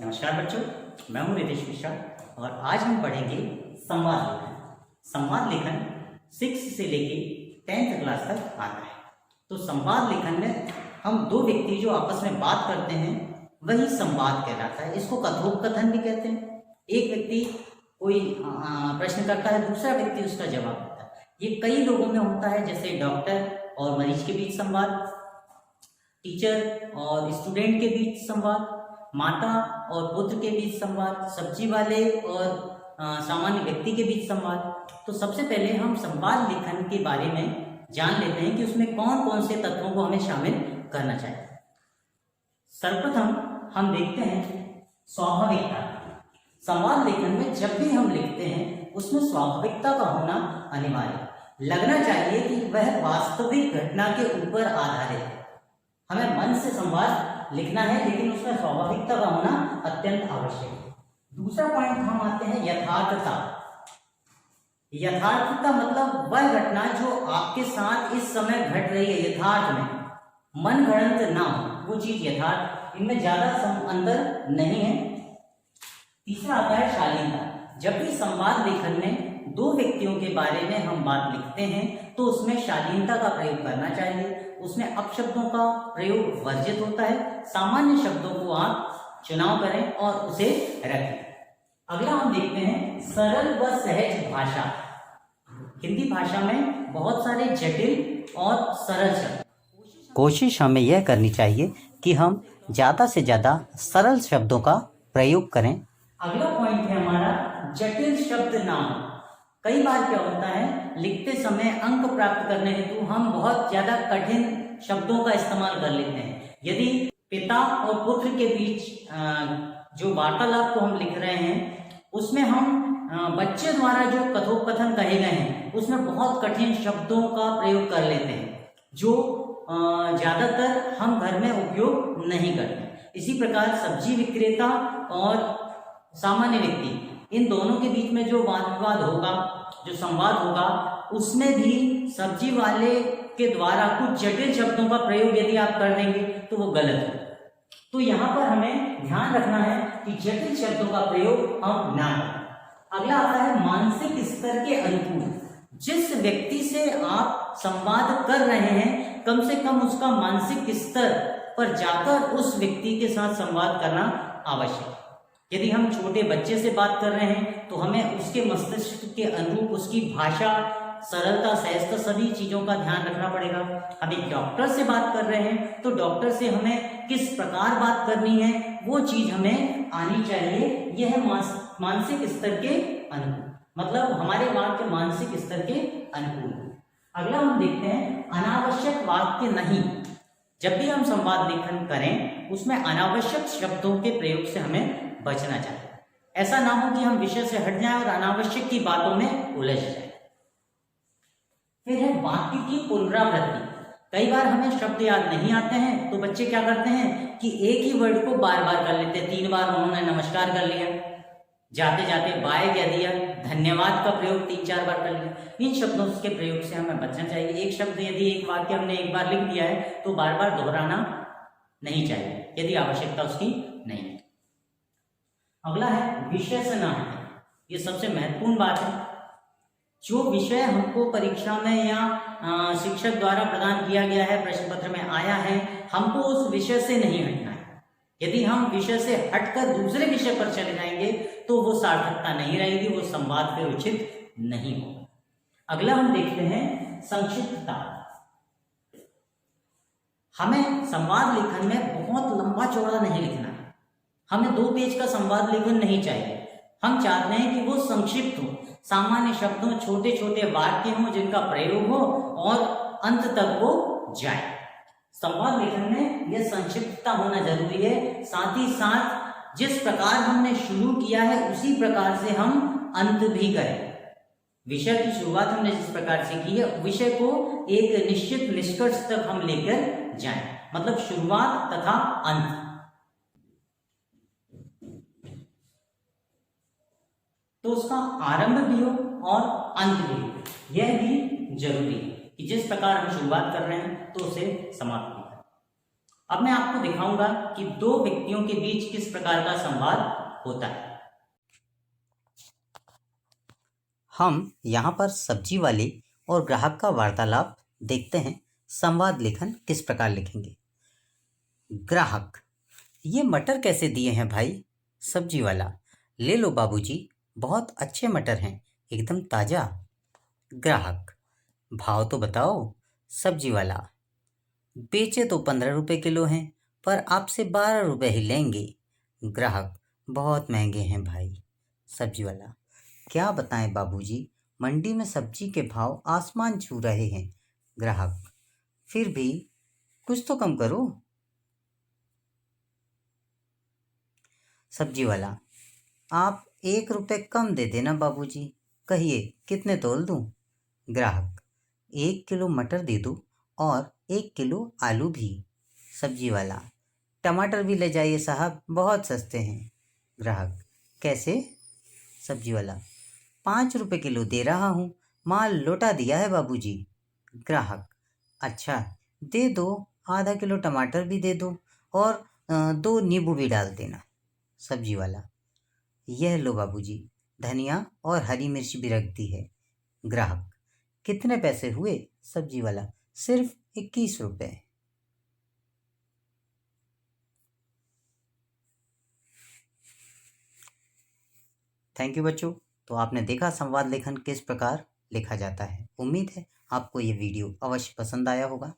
नमस्कार बच्चों, मैं हूं रितेश मिश्रा और आज हम पढ़ेंगे संवाद लेखन। संवाद लेखन 6 से लेके 10th क्लास तक आता है। तो संवाद लेखन में हम दो व्यक्ति जो आपस में बात करते हैं वही संवाद कहलाता है। इसको कथोपकथन भी कहते हैं। एक व्यक्ति कोई प्रश्न करता है, दूसरा व्यक्ति उसका जवाब देता है। ये कई लोगों में होता है, जैसे डॉक्टर और मरीज के बीच संवाद, टीचर और स्टूडेंट के बीच संवाद, माता और पुत्र के बीच संवाद, सब्जी वाले और सामान्य व्यक्ति के बीच संवाद। तो सबसे पहले हम संवाद लेखन के बारे में जान लेते हैं कि उसमें कौन कौन से तत्वों को हमें शामिल करना चाहिए। सर्वप्रथम हम देखते हैं स्वाभाविकता। संवाद लेखन में जब भी हम लिखते हैं उसमें स्वाभाविकता का होना अनिवार्य। लगना चाहिए कि वह वास्तविक घटना के ऊपर आधारित है। हमें मन से संवाद लिखना है, लेकिन उसमें स्वाभाविकता का होना अत्यंत आवश्यक है। दूसरा पॉइंट हम आते हैं यथार्थता। यथार्थता मतलब वह घटना जो आपके साथ इस समय घट रही है, यथार्थ में, मन गढ़ंत ना हो, वो चीज यथार्थ। इनमें ज्यादा अंतर नहीं है। तीसरा आता है शालीनता। जब भी संवाद लेखन में दो व्यक्तियों के बारे में हम बात लिखते हैं तो उसमें शालीनता का प्रयोग करना चाहिए। उसमें अपशब्दों का प्रयोग वर्जित होता है। सामान्य शब्दों को आप चुनाव करें और उसे रखें। अगला हम देखते हैं सरल व सहज भाषा। हिंदी भाषा में बहुत सारे जटिल और सरल शब्द, कोशिश हमें यह करनी चाहिए कि हम ज्यादा से ज्यादा सरल शब्दों का प्रयोग करें। अगला पॉइंट है हमारा जटिल शब्द ना हो। कई बार क्या होता है, लिखते समय अंक प्राप्त करने हेतु हम बहुत ज्यादा कठिन शब्दों का इस्तेमाल कर लेते हैं। यदि पिता और पुत्र के बीच जो वार्तालाप को हम लिख रहे हैं उसमें हम बच्चे द्वारा जो कथोपकथन कहे गए हैं उसमें बहुत कठिन शब्दों का प्रयोग कर लेते हैं जो ज्यादातर हम घर में उपयोग नहीं करते। इसी प्रकार सब्जी विक्रेता और सामान्य व्यक्ति, इन दोनों के बीच में जो वाद विवाद होगा, जो संवाद होगा, उसमें भी सब्जी वाले के द्वारा कुछ जटिल शब्दों का प्रयोग यदि आप कर देंगे तो वो गलत है। तो यहाँ पर हमें ध्यान रखना है कि जटिल शब्दों का प्रयोग हम ना करें। अगला आता है मानसिक स्तर के अनुकूल। जिस व्यक्ति से आप संवाद कर रहे हैं कम से कम उसका मानसिक स्तर पर जाकर उस व्यक्ति के साथ संवाद करना आवश्यक है। यदि हम छोटे बच्चे से बात कर रहे हैं तो हमें उसके मस्तिष्क के अनुरूप उसकी भाषा, सरलता, सहजता, सभी चीजों का ध्यान रखना पड़ेगा। हम एक डॉक्टर से बात कर रहे हैं तो डॉक्टर से हमें किस प्रकार बात करनी है वो चीज हमें आनी चाहिए। यह मानसिक स्तर के अनुकूल, मतलब हमारे वाक्य मानसिक स्तर के अनुकूल। अगला हम देखते हैं अनावश्यक वाक्य नहीं। जब भी हम संवाद लेखन करें उसमें अनावश्यक शब्दों के प्रयोग से हमें बचना चाहिए। ऐसा ना हो कि हम विषय से हट जाएं और अनावश्यक की बातों में उलझ जाएं। फिर है वाक्य की पुनरावृत्ति। कई बार हमें शब्द याद नहीं आते हैं तो बच्चे क्या करते हैं कि एक ही वर्ड को बार बार कर लेते हैं। 3 बार उन्होंने नमस्कार कर लिया, जाते जाते बाय कह दिया, धन्यवाद का प्रयोग 3-4 बार कर लिया। इन शब्दों के प्रयोग से हमें बचना चाहिए। एक शब्द यदि एक वाक्य हमने एक बार लिख दिया है तो बार बार दोहराना नहीं चाहिए यदि आवश्यकता उसकी नहीं है। अगला है विषय से ना हटे। ये सबसे महत्वपूर्ण बात है। जो विषय हमको परीक्षा में या शिक्षक द्वारा प्रदान किया गया है, प्रश्न पत्र में आया है, हमको उस विषय से नहीं हटना है। यदि हम विषय से हटकर दूसरे विषय पर चले जाएंगे तो वो सार्थकता नहीं रहेगी, वो संवाद फिर उचित नहीं होगा। अगला हम देखते हैं संक्षिप्तता। हमें संवाद लेखन में बहुत लंबा चौड़ा नहीं लिखना है। हमें 2 पेज का संवाद लेखन नहीं चाहिए। हम चाहते हैं कि वो संक्षिप्त हो, सामान्य शब्दों, छोटे छोटे वाक्य हों जिनका प्रयोग हो और अंत तक वो जाए। संवाद लेखन में यह संक्षिप्तता होना जरूरी है। साथ ही साथ जिस प्रकार हमने शुरू किया है उसी प्रकार से हम अंत भी करें। विषय की शुरुआत हमने जिस प्रकार से की है, विषय को एक निश्चित निष्कर्ष तक हम लेकर जाएं, मतलब शुरुआत तथा अंत। तो उसका आरंभ भी हो और अंत भी हो, यह भी जरूरी है कि जिस प्रकार हम शुरुआत कर रहे हैं तो उसे समाप्त भी करें। अब मैं आपको दिखाऊंगा कि दो व्यक्तियों के बीच किस प्रकार का संवाद होता है। हम यहाँ पर सब्जी वाले और ग्राहक का वार्तालाप देखते हैं। संवाद लेखन किस प्रकार लिखेंगे। ग्राहक, ये मटर कैसे दिए हैं भाई? सब्जी वाला, ले लो बाबूजी, बहुत अच्छे मटर हैं, एकदम ताजा। ग्राहक, भाव तो बताओ। सब्जी वाला, बेचे तो 15 रुपए किलो हैं, पर आपसे 12 रुपए ही लेंगे। ग्राहक, बहुत महंगे हैं भाई। सब्जी वाला, क्या बताएं बाबूजी, मंडी में सब्जी के भाव आसमान छू रहे हैं। ग्राहक, फिर भी कुछ तो कम करो। सब्जी वाला, आप 1 रुपए कम दे देना बाबूजी, कहिए कितने तोल दूं? ग्राहक, 1 किलो मटर दे दो और 1 किलो आलू भी। सब्जी वाला, टमाटर भी ले जाइए साहब, बहुत सस्ते हैं। ग्राहक, कैसे? सब्जी वाला, 5 रुपए किलो दे रहा हूँ, माल लौटा दिया है बाबूजी। ग्राहक, अच्छा, दे दो, आधा किलो टमाटर भी दे दो और 2 नींबू भी डाल देना। सब्जी वाला, यह लो बाबूजी, धनिया और हरी मिर्च भी रख दी है। ग्राहक, कितने पैसे हुए? सब्जी वाला, सिर्फ 21 रुपए। थैंक यू बच्चों। तो आपने देखा संवाद लेखन किस प्रकार लिखा जाता है। उम्मीद है आपको ये वीडियो अवश्य पसंद आया होगा।